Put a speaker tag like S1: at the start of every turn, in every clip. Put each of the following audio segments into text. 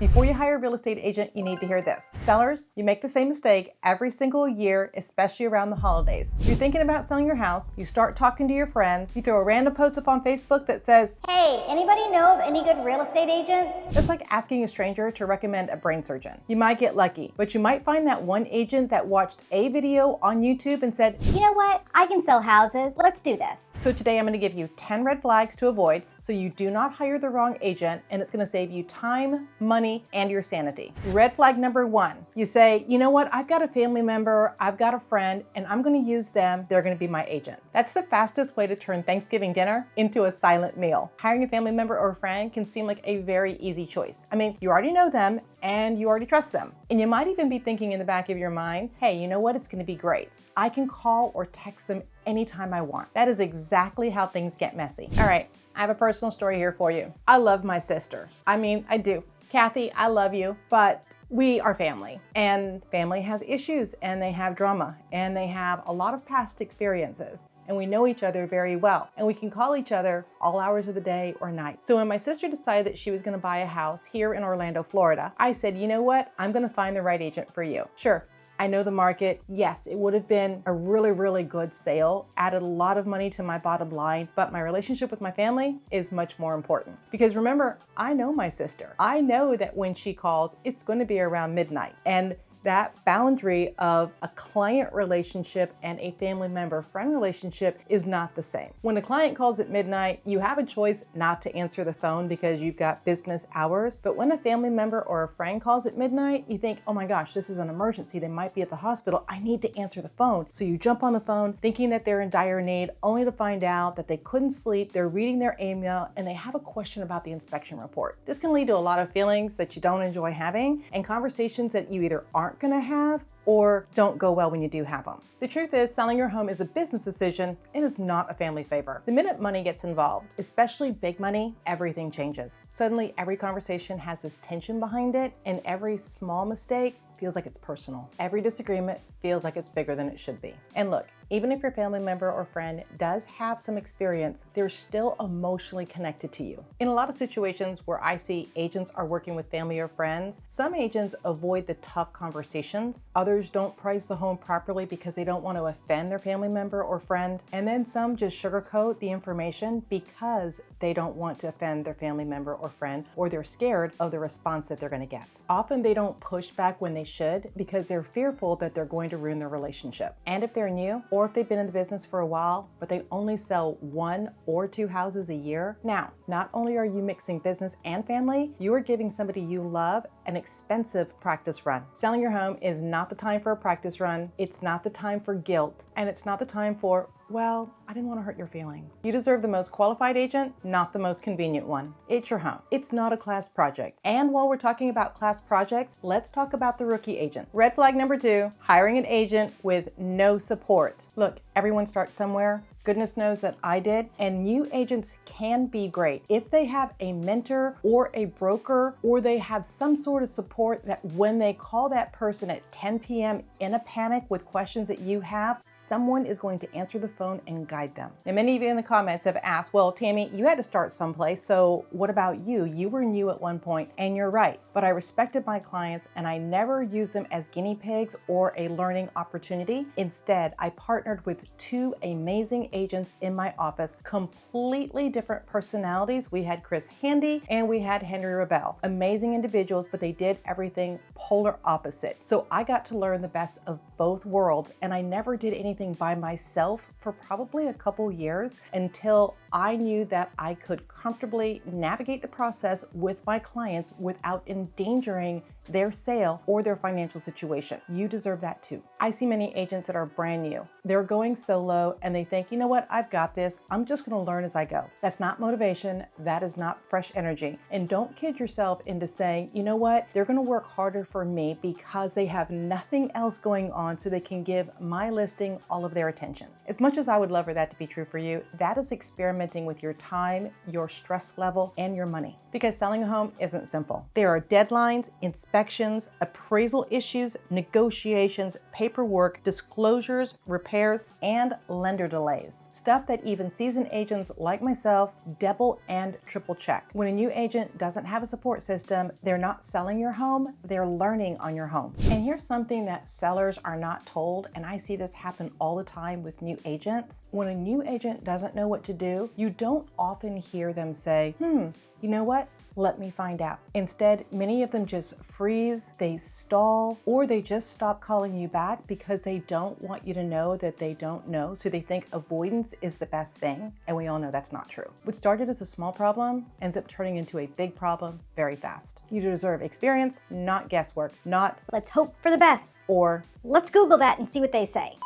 S1: Before you hire a real estate agent, you need to hear this. Sellers, you make the same mistake every single year, especially around the holidays. You're thinking about selling your house, you start talking to your friends, you throw a random post up on Facebook that says,
S2: "Hey, anybody know of any good real estate agents?"
S1: That's like asking a stranger to recommend a brain surgeon. You might get lucky, but you might find that one agent that watched a video on YouTube and said,
S2: "You know what? I can sell houses. Let's do this."
S1: So today I'm going to give you 10 red flags to avoid so you do not hire the wrong agent, and it's going to save you time, money, and your sanity. Red flag number 1, you say, you know what, I've got a family member, I've got a friend, and I'm going to use them. They're going to be my agent. That's the fastest way to turn Thanksgiving dinner into a silent meal. Hiring a family member or a friend can seem like a very easy choice. I mean, you already know them and you already trust them. And you might even be thinking in the back of your mind, hey, you know what, it's going to be great. I can call or text them anytime I want. That is exactly how things get messy. All right, I have a personal story here for you. I love my sister. I mean, I do. Kathy, I love you, but we are family, and family has issues, and they have drama, and they have a lot of past experiences, and we know each other very well, and we can call each other all hours of the day or night. So when my sister decided that she was going to buy a house here in Orlando, Florida, I said, you know what? I'm going to find the right agent for you. Sure, I know the market. Yes, it would have been a really, really good sale, added a lot of money to my bottom line, but my relationship with my family is much more important. Because remember, I know my sister. I know that when she calls, it's going to be around midnight. And that boundary of a client relationship and a family member-friend relationship is not the same. When a client calls at midnight, you have a choice not to answer the phone because you've got business hours. But when a family member or a friend calls at midnight, you think, oh my gosh, this is an emergency. They might be at the hospital. I need to answer the phone. So you jump on the phone thinking that they're in dire need, only to find out that they couldn't sleep, they're reading their email, and they have a question about the inspection report. This can lead to a lot of feelings that you don't enjoy having and conversations that you either aren't going to have or don't go well when you do have them. The truth is, selling your home is a business decision. It is not a family favor. The minute money gets involved, especially big money, everything changes. Suddenly, every conversation has this tension behind it, and every small mistake feels like it's personal. Every disagreement feels like it's bigger than it should be. And look, even if your family member or friend does have some experience, they're still emotionally connected to you. In a lot of situations where I see agents are working with family or friends, some agents avoid the tough conversations. Others don't price the home properly because they don't want to offend their family member or friend. And then some just sugarcoat the information because they don't want to offend their family member or friend, or they're scared of the response that they're going to get. Often they don't push back when they should because they're fearful that they're going to ruin their relationship. And if they're new, or if they've been in the business for a while, but they only sell 1 or 2 houses a year, now, not only are you mixing business and family, you are giving somebody you love an expensive practice run. Selling your home is not the time for a practice run. It's not the time for guilt, and it's not the time for, well, I didn't want to hurt your feelings. You deserve the most qualified agent, not the most convenient one. It's your home. It's not a class project. And while we're talking about class projects, let's talk about the rookie agent. Red flag number 2, hiring an agent with no support. Look, everyone starts somewhere. Goodness knows that I did, and new agents can be great if they have a mentor or a broker, or they have some sort of support that when they call that person at 10 p.m. in a panic with questions that you have, someone is going to answer the phone and guide them. And many of you in the comments have asked, well, Tammy, you had to start someplace, so what about you? You were new at one point, and you're right, but I respected my clients and I never used them as guinea pigs or a learning opportunity. Instead, I partnered with 2 amazing agents in my office, completely different personalities. We had Chris Handy and we had Henry Rebel. Amazing individuals, but they did everything polar opposite. So I got to learn the best of both worlds, and I never did anything by myself for probably a couple years until I knew that I could comfortably navigate the process with my clients without endangering their sale or their financial situation. You deserve that too. I see many agents that are brand new. They're going solo and they think, you know what, I've got this. I'm just going to learn as I go. That's not motivation. That is not fresh energy. And don't kid yourself into saying, you know what, they're going to work harder for me because they have nothing else going on so they can give my listing all of their attention. As much as I would love for that to be true for you, that is experimenting with your time, your stress level, and your money. Because selling a home isn't simple. There are deadlines, inspections, appraisal issues, negotiations, paperwork, disclosures, repairs, and lender delays. Stuff that even seasoned agents like myself double and triple check. When a new agent doesn't have a support system, they're not selling your home, they're learning on your home. And here's something that sellers are not told, and I see this happen all the time with new agents. When a new agent doesn't know what to do, you don't often hear them say, you know what? Let me find out. Instead, many of them just freeze, they stall, or they just stop calling you back because they don't want you to know that they don't know. So they think avoidance is the best thing. And we all know that's not true. What started as a small problem ends up turning into a big problem very fast. You deserve experience, not guesswork, not
S2: Let's hope for the best.
S1: or
S2: Let's Google that and see what they say.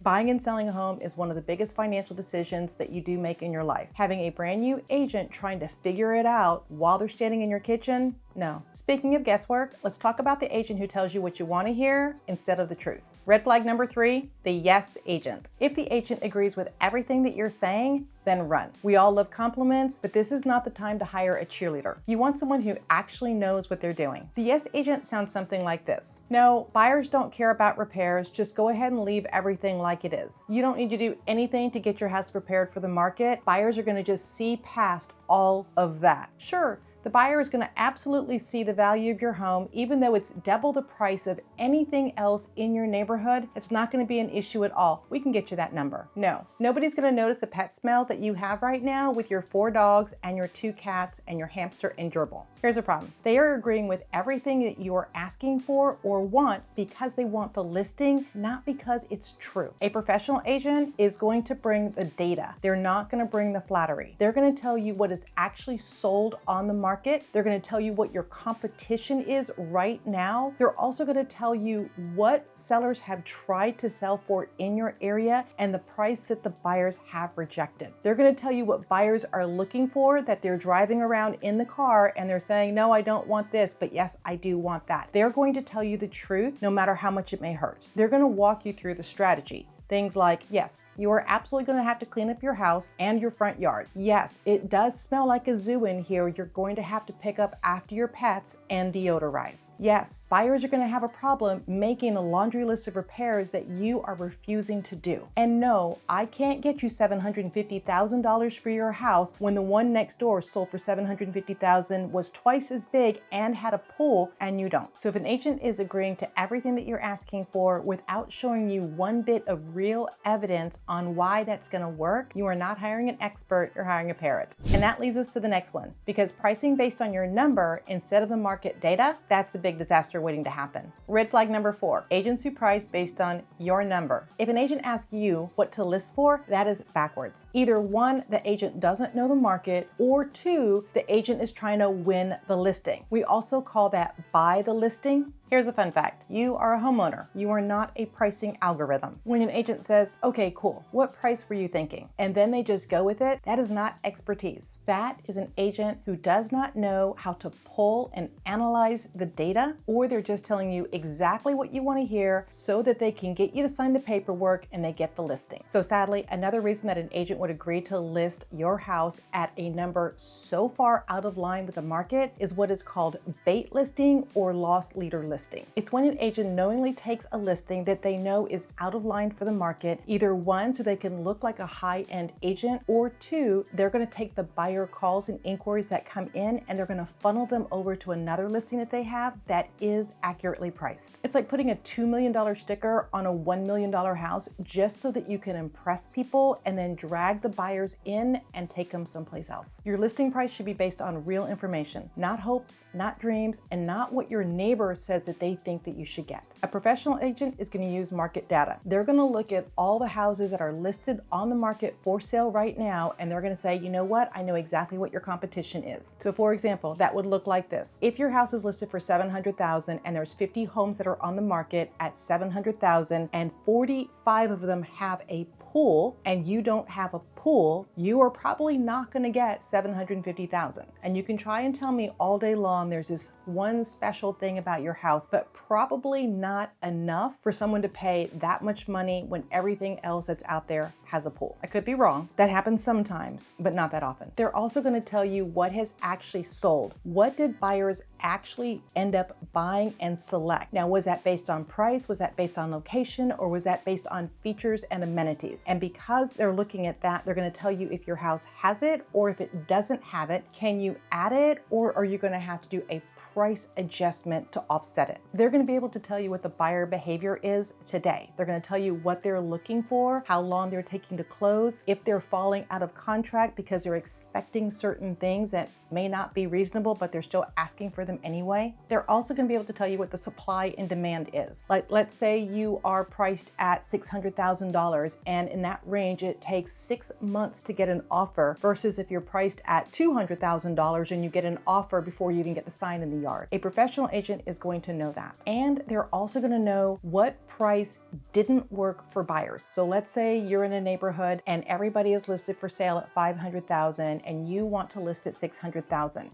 S1: buying and selling a home is one of the biggest financial decisions that you do make in your life. Having a brand new agent trying to figure it out while they're standing in your kitchen, no. Speaking of guesswork, let's talk about the agent who tells you what you want to hear instead of the truth. Red flag number 3, the yes agent. If the agent agrees with everything that you're saying, then run. We all love compliments, but this is not the time to hire a cheerleader. You want someone who actually knows what they're doing. The yes agent sounds something like this. No, buyers don't care about repairs. Just go ahead and leave everything like it is. You don't need to do anything to get your house prepared for the market. Buyers are going to just see past all of that. Sure, the buyer is going to absolutely see the value of your home, even though it's double the price of anything else in your neighborhood. It's not going to be an issue at all. We can get you that number. No, nobody's going to notice the pet smell that you have right now with your 4 dogs and your 2 cats and your hamster and gerbil. Here's a problem. They are agreeing with everything that you are asking for or want because they want the listing, not because it's true. A professional agent is going to bring the data. They're not going to bring the flattery. They're going to tell you what is actually sold on the market. They're going to tell you what your competition is right now. They're also going to tell you what sellers have tried to sell for in your area and the price that the buyers have rejected. They're going to tell you what buyers are looking for, that they're driving around in the car and they're saying, no, I don't want this, but yes, I do want that. They're going to tell you the truth, no matter how much it may hurt. They're going to walk you through the strategy. Things like, yes, you are absolutely going to have to clean up your house and your front yard. Yes, it does smell like a zoo in here. You're going to have to pick up after your pets and deodorize. Yes, buyers are going to have a problem making the laundry list of repairs that you are refusing to do. And no, I can't get you $750,000 for your house when the one next door sold for $750,000, was twice as big and had a pool, and you don't. So if an agent is agreeing to everything that you're asking for without showing you one bit of real evidence on why that's going to work, you are not hiring an expert, you're hiring a parrot. And that leads us to the next one, because pricing based on your number instead of the market data, that's a big disaster waiting to happen. Red flag number 4, agents who price based on your number. If an agent asks you what to list for, that is backwards. Either 1, the agent doesn't know the market, or 2, the agent is trying to win the listing. We also call that buy the listing. Here's a fun fact. You are a homeowner. You are not a pricing algorithm. When an agent says, okay, cool, what price were you thinking? And then they just go with it, that is not expertise. That is an agent who does not know how to pull and analyze the data, or they're just telling you exactly what you want to hear so that they can get you to sign the paperwork and they get the listing. So sadly, another reason that an agent would agree to list your house at a number so far out of line with the market is what is called bait listing or loss leader listing. It's when an agent knowingly takes a listing that they know is out of line for the market, either 1, so they can look like a high-end agent, or 2, they're going to take the buyer calls and inquiries that come in and they're going to funnel them over to another listing that they have that is accurately priced. It's like putting a $2 million sticker on a $1 million house just so that you can impress people and then drag the buyers in and take them someplace else. Your listing price should be based on real information, not hopes, not dreams, and not what your neighbor says that they think that you should get. A professional agent is going to use market data. They're going to look at all the houses that are listed on the market for sale right now, and they're going to say, you know what? I know exactly what your competition is. So for example, that would look like this. If your house is listed for $700,000 and there's 50 homes that are on the market at $700,000 and 45 of them have a pool and you don't have a pool, you are probably not going to get $750,000. And you can try and tell me all day long there's this one special thing about your house house, but probably not enough for someone to pay that much money when everything else that's out there has a pool. I could be wrong. That happens sometimes, but not that often. They're also going to tell you what has actually sold. What did buyers actually end up buying and select? Now, was that based on price? Was that based on location? Or was that based on features and amenities? And because they're looking at that, they're going to tell you if your house has it, or if it doesn't have it, can you add it, or are you going to have to do a price adjustment to offset it? They're going to be able to tell you what the buyer behavior is today. They're going to tell you what they're looking for, how long they're taking to close, if they're falling out of contract because they're expecting certain things that may not be reasonable, but they're still asking for them anyway. They're also going to be able to tell you what the supply and demand is. Like, let's say you are priced at $600,000, and in that range, it takes 6 months to get an offer versus if you're priced at $200,000 and you get an offer before you even get the sign in the yard. A professional agent is going to know that. And they're also going to know what price didn't work for buyers. So let's say you're in a neighborhood and everybody is listed for sale at $500,000 and you want to list at $600,000.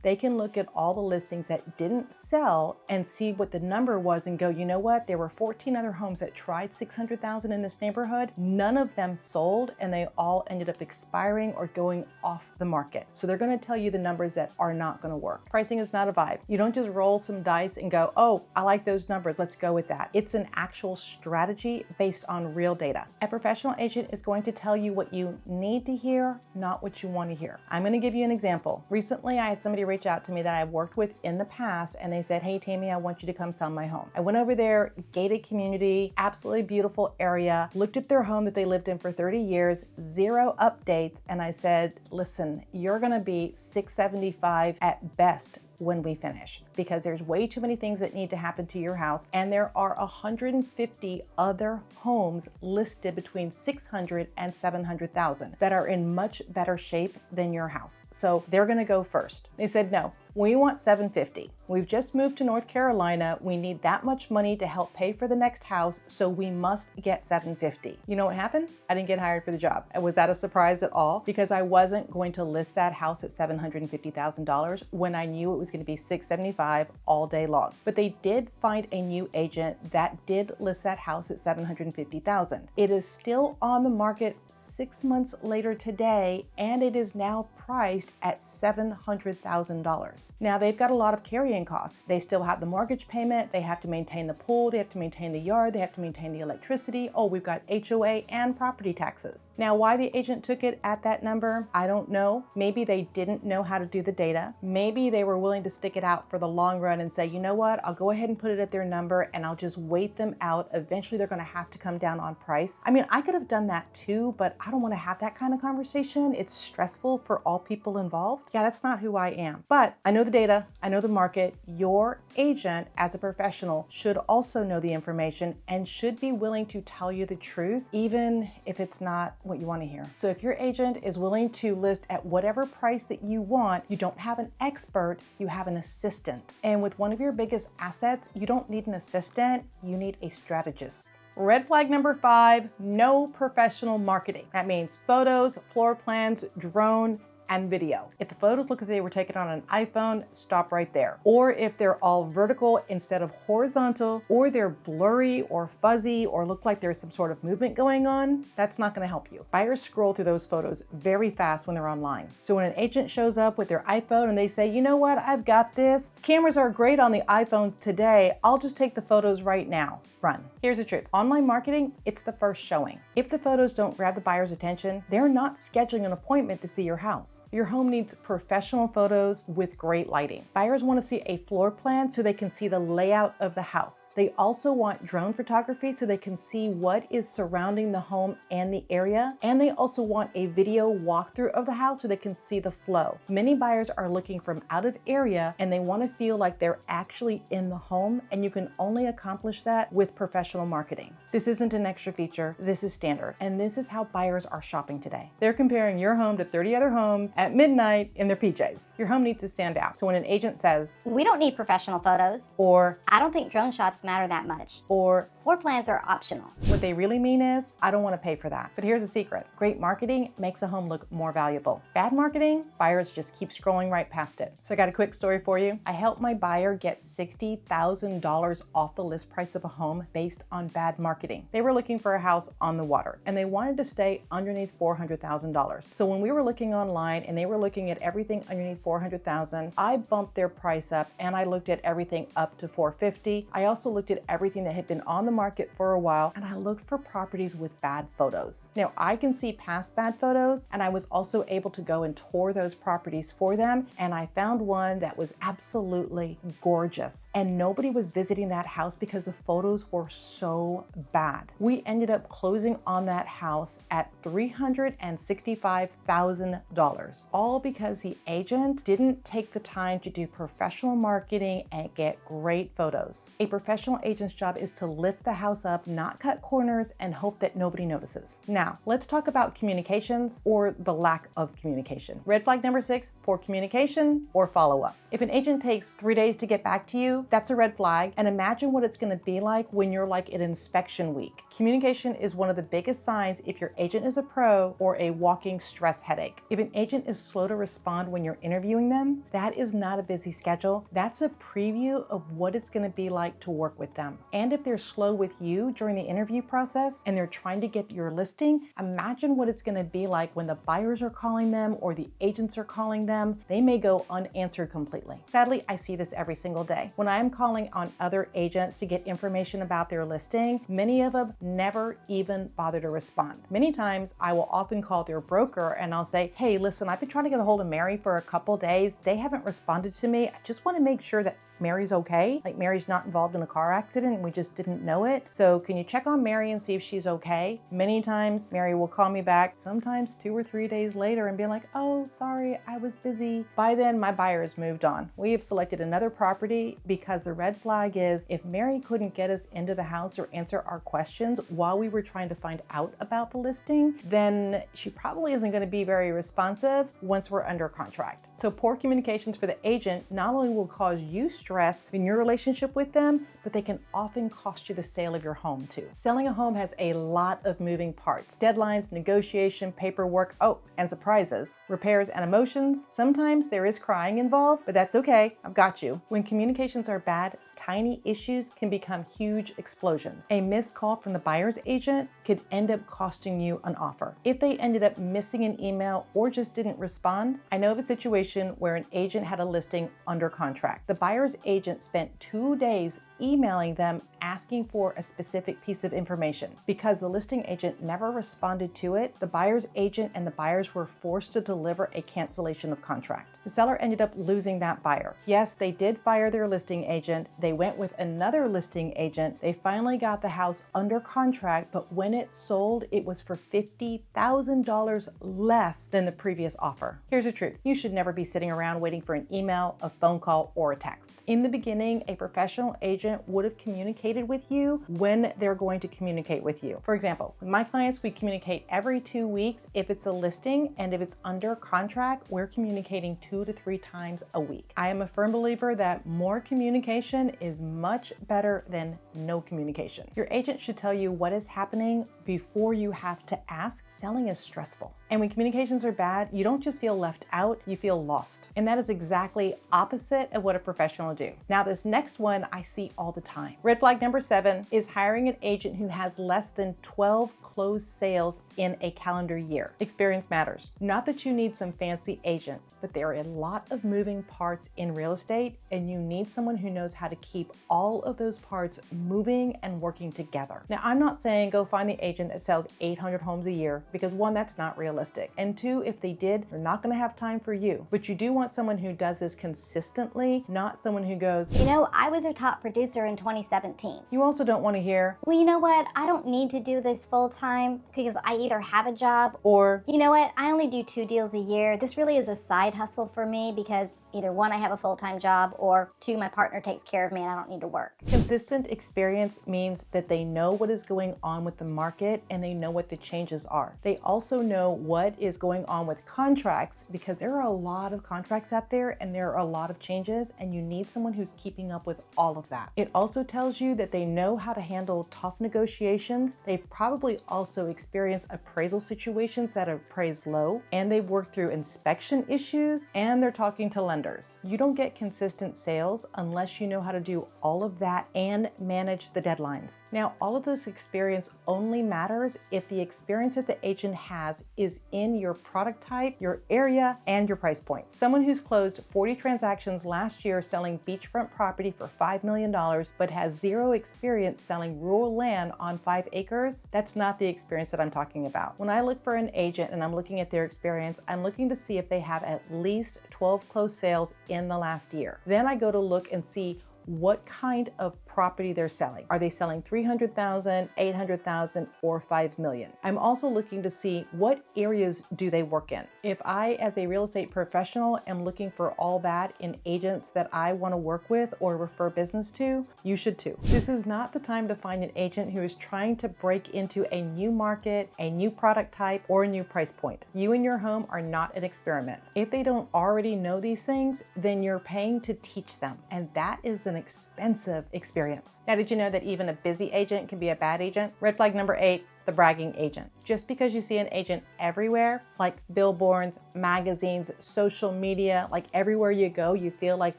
S1: They can look at all the listings that didn't sell and see what the number was and go, you know what? There were 14 other homes that tried $600,000 in this neighborhood. None of them sold and they all ended up expiring or going off the market. So they're going to tell you the numbers that are not going to work. Pricing is not a vibe. You don't just roll some dice and go, oh, I like those numbers. Let's go with that. It's an actual strategy based on real data. A professional agent is going to tell you what you need to hear, not what you want to hear. I'm going to give you an example. Recently, I had somebody reach out to me that I've worked with in the past, and they said, hey, Tammy, I want you to come sell my home. I went over there, gated community, absolutely beautiful area, looked at their home that they lived in for 30 years, 0 updates, and I said, listen, you're going to be $675 at best when we finish, because there's way too many things that need to happen to your house, and there are 150 other homes listed between 600 and 700,000 that are in much better shape than your house. So they're going to go first. They said, no, we want $750. We've just moved to North Carolina. We need that much money to help pay for the next house, so we must get $750. You know what happened? I didn't get hired for the job. Was that a surprise at all? Because I wasn't going to list that house at $750,000 when I knew it was going to be $675 all day long. But they did find a new agent that did list that house at $750,000. It is still on the market 6 months later today, and it is now priced at $700,000. Now they've got a lot of carrying costs. They still have the mortgage payment, they have to maintain the pool, they have to maintain the yard, they have to maintain the electricity. Oh, we've got HOA and property taxes. Now, why the agent took it at that number, I don't know. Maybe they didn't know how to do the data. Maybe they were willing to stick it out for the long run and say, you know what, I'll go ahead and put it at their number and I'll just wait them out. Eventually they're going to have to come down on price. I mean, I could have done that too, but I don't want to have that kind of conversation. It's stressful for all people involved. Yeah, that's not who I am. But I know the data, I know the market. Your agent, as a professional, should also know the information and should be willing to tell you the truth, even if it's not what you want to hear. So if your agent is willing to list at whatever price that you want, you don't have an expert, you have an assistant. And with one of your biggest assets, you don't need an assistant, you need a strategist. Red flag number 5, no professional marketing. That means photos, floor plans, drone, and video. If the photos look like they were taken on an iPhone, stop right there. Or if they're all vertical instead of horizontal, or they're blurry or fuzzy or look like there's some sort of movement going on, that's not going to help you. Buyers scroll through those photos very fast when they're online. So when an agent shows up with their iPhone and they say, you know what, I've got this. Cameras are great on the iPhones today. I'll just take the photos right now. Run. Here's the truth. Online marketing, it's the first showing. If the photos don't grab the buyer's attention, they're not scheduling an appointment to see your house. Your home needs professional photos with great lighting. Buyers want to see a floor plan so they can see the layout of the house. They also want drone photography so they can see what is surrounding the home and the area. And they also want a video walkthrough of the house so they can see the flow. Many buyers are looking from out of area and they want to feel like they're actually in the home, and you can only accomplish that with professional marketing. This isn't an extra feature, this is standard, and this is how buyers are shopping today. They're comparing your home to 30 other homes at midnight in their PJs. Your home needs to stand out. So when an agent says,
S2: We don't need professional photos.
S1: or
S2: I don't think drone shots matter that much.
S1: or
S2: Floor plans are optional.
S1: What they really mean is, I don't want to pay for that. But here's a secret. Great marketing makes a home look more valuable. Bad marketing, buyers just keep scrolling right past it. So I got a quick story for you. I helped my buyer get $60,000 off the list price of a home based on bad marketing. They were looking for a house on the water and they wanted to stay underneath $400,000. So when we were looking online and they were looking at everything underneath $400,000, I bumped their price up and I looked at everything up to $450,000. I also looked at everything that had been on the market for a while and I looked for properties with bad photos. Now I can see past bad photos and I was also able to go and tour those properties for them, and I found one that was absolutely gorgeous and nobody was visiting that house because the photos were so bad. We ended up closing on that house at $365,000, all because the agent didn't take the time to do professional marketing and get great photos. A professional agent's job is to lift the house up, not cut corners, and hope that nobody notices. Now, let's talk about communications or the lack of communication. Red flag number 6, poor communication or follow-up. If an agent takes 3 days to get back to you, that's a red flag. And imagine what it's going to be like when you're like at inspection week. Communication is one of the biggest signs if your agent is a pro or a walking stress headache. If an agent is slow to respond when you're interviewing them, that is not a busy schedule. That's a preview of what it's going to be like to work with them. And if they're slow with you during the interview process and they're trying to get your listing, imagine what it's going to be like when the buyers are calling them or the agents are calling them. They may go unanswered completely. Sadly, I see this every single day. When I am calling on other agents to get information about their listing, many of them never even bother to respond. Many times I will often call their broker and I'll say, hey, listen, I've been trying to get a hold of Mary for a couple days. They haven't responded to me. I just want to make sure that Mary's okay. Like Mary's not involved in a car accident and we just didn't know it. So can you check on Mary and see if she's okay? Many times Mary will call me back, sometimes 2 or 3 days later, and be like, oh, sorry, I was busy. By then my buyer has moved on. We have selected another property because the red flag is if Mary couldn't get us into the house or answer our questions while we were trying to find out about the listing, then she probably isn't going to be very responsive once we're under contract. So poor communications for the agent not only will cause you stress in your relationship with them, but they can often cost you the sale of your home too. Selling a home has a lot of moving parts: deadlines, negotiation, paperwork, oh, and surprises, repairs and emotions. Sometimes there is crying involved, but that's okay. I've got you. When communications are bad, tiny issues can become huge explosions. A missed call from the buyer's agent could end up costing you an offer. If they ended up missing an email or just didn't respond, I know of a situation where an agent had a listing under contract. The buyer's agent spent 2 days emailing them asking for a specific piece of information. Because the listing agent never responded to it, the buyer's agent and the buyers were forced to deliver a cancellation of contract. The seller ended up losing that buyer. Yes, they did fire their listing agent. They went with another listing agent. They finally got the house under contract, but when it sold, it was for $50,000 less than the previous offer. Here's the truth. You should never be sitting around waiting for an email, a phone call, or a text. In the beginning, a professional agent would have communicated with you when they're going to communicate with you. For example, with my clients, we communicate every 2 weeks if it's a listing, and if it's under contract, we're communicating 2 to 3 times a week. I am a firm believer that more communication is much better than no communication. Your agent should tell you what is happening before you have to ask. Selling is stressful. And when communications are bad, you don't just feel left out, you feel lost. And that is exactly opposite of what a professional do. Now, this next one I see all the time. Red flag number 7 is hiring an agent who has less than 12 closed sales in a calendar year. Experience matters. Not that you need some fancy agent, but there are a lot of moving parts in real estate, and you need someone who knows how to keep all of those parts moving and working together. Now, I'm not saying go find the agent that sells 800 homes a year, because 1, that's not realistic. And 2, if they did, they're not going to have time for you. But you do want someone who does this consistently, not someone who goes,
S2: You know, I was a top producer in 2017.
S1: You also don't want to hear,
S2: Well, you know what? I don't need to do this full time because I either have a job
S1: or,
S2: you know what? I only do 2 deals a year. This really is a side hustle for me because either 1, I have a full-time job, or 2, my partner takes care of of me and I don't need to work.
S1: Consistent experience means that they know what is going on with the market and they know what the changes are. They also know what is going on with contracts, because there are a lot of contracts out there and there are a lot of changes, and you need someone who's keeping up with all of that. It also tells you that they know how to handle tough negotiations. They've probably also experienced appraisal situations that are appraised low, and they've worked through inspection issues, and they're talking to lenders. You don't get consistent sales unless you know how to do all of that and manage the deadlines. Now, all of this experience only matters if the experience that the agent has is in your product type, your area, and your price point. Someone who's closed 40 transactions last year selling beachfront property for $5 million, but has zero experience selling rural land on 5 acres, that's not the experience that I'm talking about. When I look for an agent and I'm looking at their experience, I'm looking to see if they have at least 12 closed sales in the last year. Then I go to look and see what kind of property they're selling. Are they selling 300,000, 800,000, or 5 million? I'm also looking to see what areas do they work in. If I, as a real estate professional, am looking for all that in agents that I want to work with or refer business to, you should too. This is not the time to find an agent who is trying to break into a new market, a new product type, or a new price point. You and your home are not an experiment. If they don't already know these things, then you're paying to teach them, and that is an expensive experience. Now, did you know that even a busy agent can be a bad agent? Red flag number 8, the bragging agent. Just because you see an agent everywhere, like billboards, magazines, social media, like everywhere you go, you feel like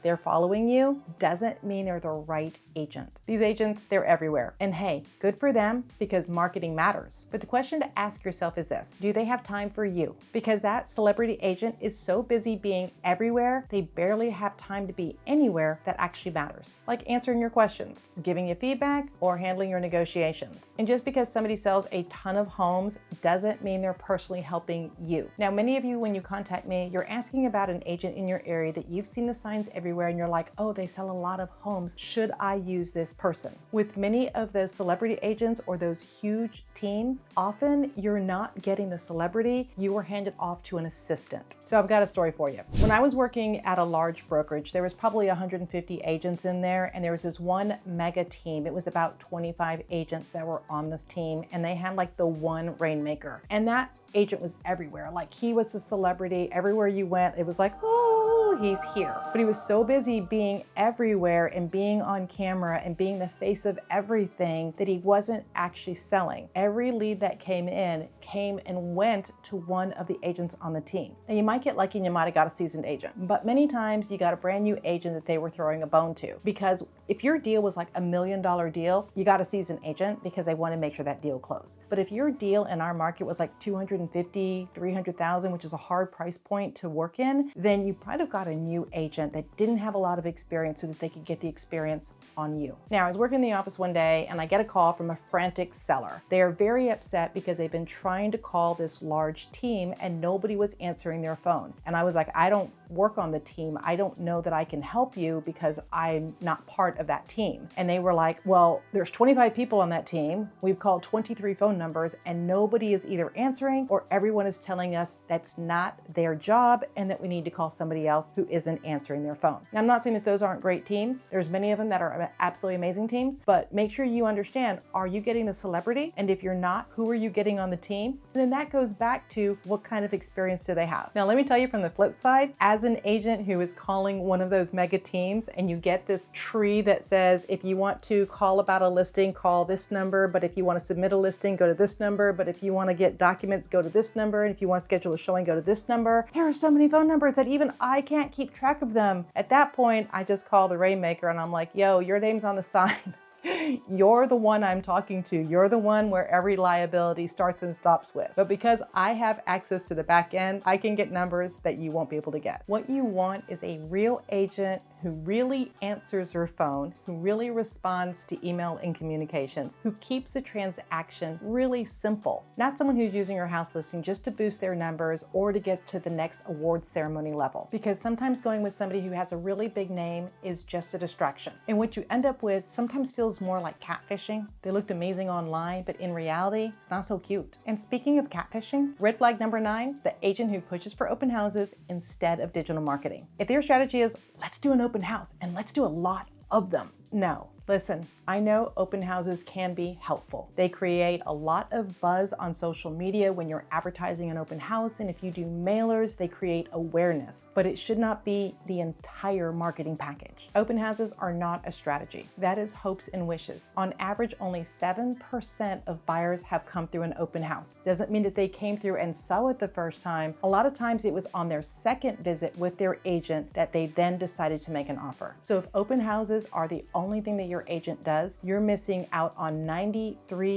S1: they're following you, doesn't mean they're the right agent. These agents, they're everywhere. And hey, good for them, because marketing matters. But the question to ask yourself is this: do they have time for you? Because that celebrity agent is so busy being everywhere, they barely have time to be anywhere that actually matters. Like answering your questions, giving you feedback, or handling your negotiations. And just because somebody sells a ton of homes doesn't mean they're personally helping you. Now, many of you, when you contact me, you're asking about an agent in your area that you've seen the signs everywhere and you're like, oh, they sell a lot of homes. Should I use this person? With many of those celebrity agents or those huge teams, often you're not getting the celebrity, you are handed off to an assistant. So I've got a story for you. When I was working at a large brokerage, there was probably 150 agents in there, and there was this one mega team. It was about 25 agents that were on this team, and they had like the one rainmaker. And that agent was everywhere. Like, he was a celebrity. Everywhere you went, it was like, oh, he's here. But he was so busy being everywhere and being on camera and being the face of everything that he wasn't actually selling. Every lead that came in came and went to one of the agents on the team. Now, you might get lucky and you might have got a seasoned agent, but many times you got a brand new agent that they were throwing a bone to. Because if your deal was like $1 million deal, you got a seasoned agent because they want to make sure that deal closed. But if your deal in our market was like 250, 300,000, which is a hard price point to work in, then you might have got a new agent that didn't have a lot of experience so that they could get the experience on you. Now, I was working in the office one day and I get a call from a frantic seller. They are very upset because they've been trying to call this large team and nobody was answering their phone. And I was like, I don't work on the team. I don't know that I can help you because I'm not part of that team. And they were like, well, there's 25 people on that team. We've called 23 phone numbers and nobody is either answering or everyone is telling us that's not their job and that we need to call somebody else who isn't answering their phone. Now, I'm not saying that those aren't great teams. There's many of them that are absolutely amazing teams, but make sure you understand, are you getting the celebrity? And if you're not, who are you getting on the team? And then that goes back to what kind of experience do they have? Now, let me tell you from the flip side, as an agent who is calling one of those mega teams and you get this tree that says, if you want to call about a listing, call this number. But if you want to submit a listing, go to this number. But if you want to get documents, go to this number. And if you want to schedule a showing, go to this number. There are so many phone numbers that even I can't keep track of them. At that point, I just call the rainmaker and I'm like, yo, your name's on the sign. You're the one I'm talking to. You're the one where every liability starts and stops with. But because I have access to the back end, I can get numbers that you won't be able to get. What you want is a real agent who really answers her phone, who really responds to email and communications, who keeps the transaction really simple. Not someone who's using your house listing just to boost their numbers or to get to the next award ceremony level. Because sometimes going with somebody who has a really big name is just a distraction. And what you end up with sometimes feels more like catfishing. They looked amazing online, but in reality, it's not so cute. And speaking of catfishing, red flag number 9, the agent who pushes for open houses instead of digital marketing. If their strategy is, let's do an open house and let's do a lot of them, No. Listen, I know open houses can be helpful. They create a lot of buzz on social media when you're advertising an open house, and if you do mailers, they create awareness. But it should not be the entire marketing package. Open houses are not a strategy. That is hopes and wishes. On average, only 7% of buyers have come through an open house. Doesn't mean that they came through and saw it the first time. A lot of times it was on their second visit with their agent that they then decided to make an offer. So if open houses are the only thing that your agent does, you're missing out on 93%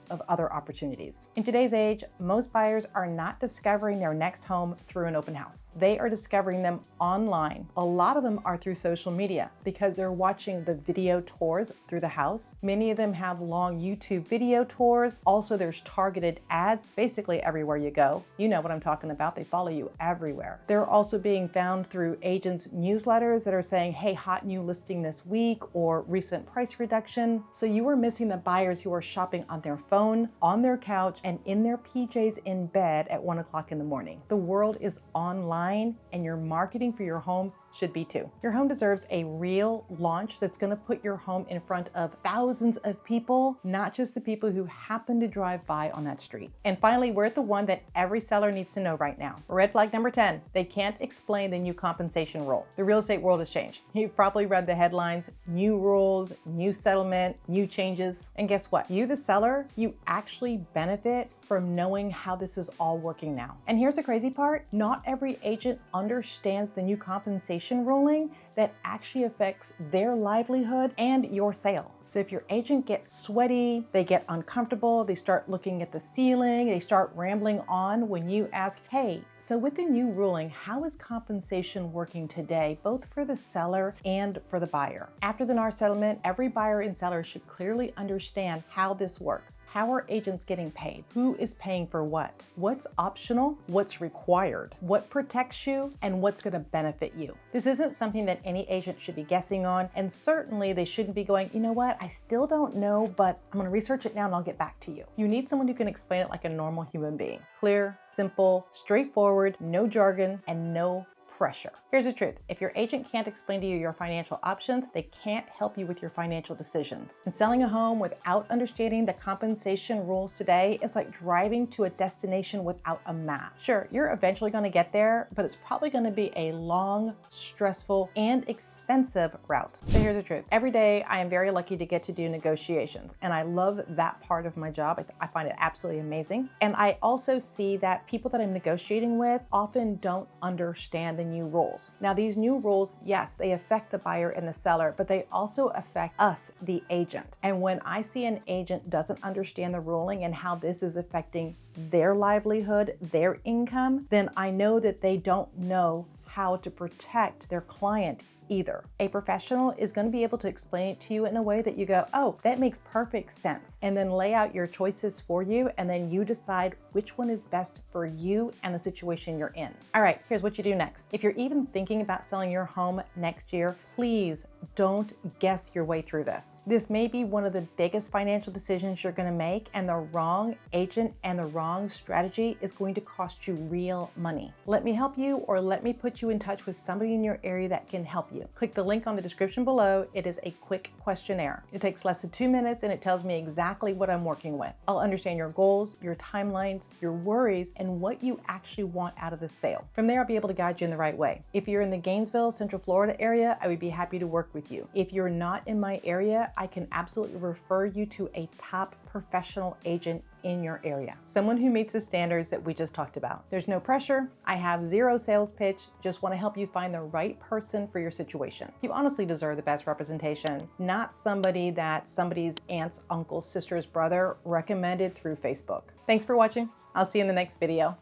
S1: of other opportunities. In today's age, most buyers are not discovering their next home through an open house. They are discovering them online. A lot of them are through social media because they're watching the video tours through the house. Many of them have long YouTube video tours. Also, there's targeted ads basically everywhere you go. You know what I'm talking about. They follow you everywhere. They're also being found through agents' newsletters that are saying, hey, hot new listing this week or recent price reduction. So you are missing the buyers who are shopping on their phone, on their couch, and in their PJs in bed at 1 o'clock in the morning. The world is online, and your marketing for your home should be too. Your home deserves a real launch that's going to put your home in front of thousands of people, not just the people who happen to drive by on that street. And finally, we're at the one that every seller needs to know right now. Red flag number 10, they can't explain the new compensation rule. The real estate world has changed. You've probably read the headlines, new rules, new settlement, new changes. And guess what? You, the seller, you actually benefit from knowing how this is all working now. And here's the crazy part, not every agent understands the new compensation ruling that actually affects their livelihood and your sale. So if your agent gets sweaty, they get uncomfortable, they start looking at the ceiling, they start rambling on when you ask, hey, so with the new ruling, how is compensation working today, both for the seller and for the buyer? After the NAR settlement, every buyer and seller should clearly understand how this works. How are agents getting paid? Who is paying for what? What's optional? What's required? What protects you? And what's going to benefit you? This isn't something that any agent should be guessing on, and certainly they shouldn't be going, you know what, I still don't know, but I'm going to research it now and I'll get back to you. You need someone who can explain it like a normal human being. Clear, simple, straightforward, no jargon, and no pressure. Here's the truth. If your agent can't explain to you your financial options, they can't help you with your financial decisions. And selling a home without understanding the compensation rules today is like driving to a destination without a map. Sure, you're eventually going to get there, but it's probably going to be a long, stressful, and expensive route. So here's the truth. Every day, I am very lucky to get to do negotiations, and I love that part of my job. I find it absolutely amazing. And I also see that people that I'm negotiating with often don't understand the new rules. Now, these new rules, yes, they affect the buyer and the seller, but they also affect us, the agent. And when I see an agent doesn't understand the ruling and how this is affecting their livelihood, their income, then I know that they don't know how to protect their client either. A professional is going to be able to explain it to you in a way that you go, oh, that makes perfect sense, and then lay out your choices for you, and then you decide which one is best for you and the situation you're in. All right, here's what you do next. If you're even thinking about selling your home next year, please don't guess your way through this. This may be one of the biggest financial decisions you're going to make, and the wrong agent and the wrong strategy is going to cost you real money. Let me help you, or let me put you in touch with somebody in your area that can help you. Click the link on the description below. It is a quick questionnaire. It takes less than 2 minutes, and it tells me exactly what I'm working with. I'll understand your goals, your timelines, your worries, and what you actually want out of the sale. From there, I'll be able to guide you in the right way. If you're in the Gainesville, Central Florida area, I would be happy to work with you. If you're not in my area, I can absolutely refer you to a top professional agent in your area. Someone who meets the standards that we just talked about. There's no pressure. I have zero sales pitch. Just want to help you find the right person for your situation. You honestly deserve the best representation, not somebody that somebody's aunt's uncle's sister's brother recommended through Facebook. Thanks for watching. I'll see you in the next video.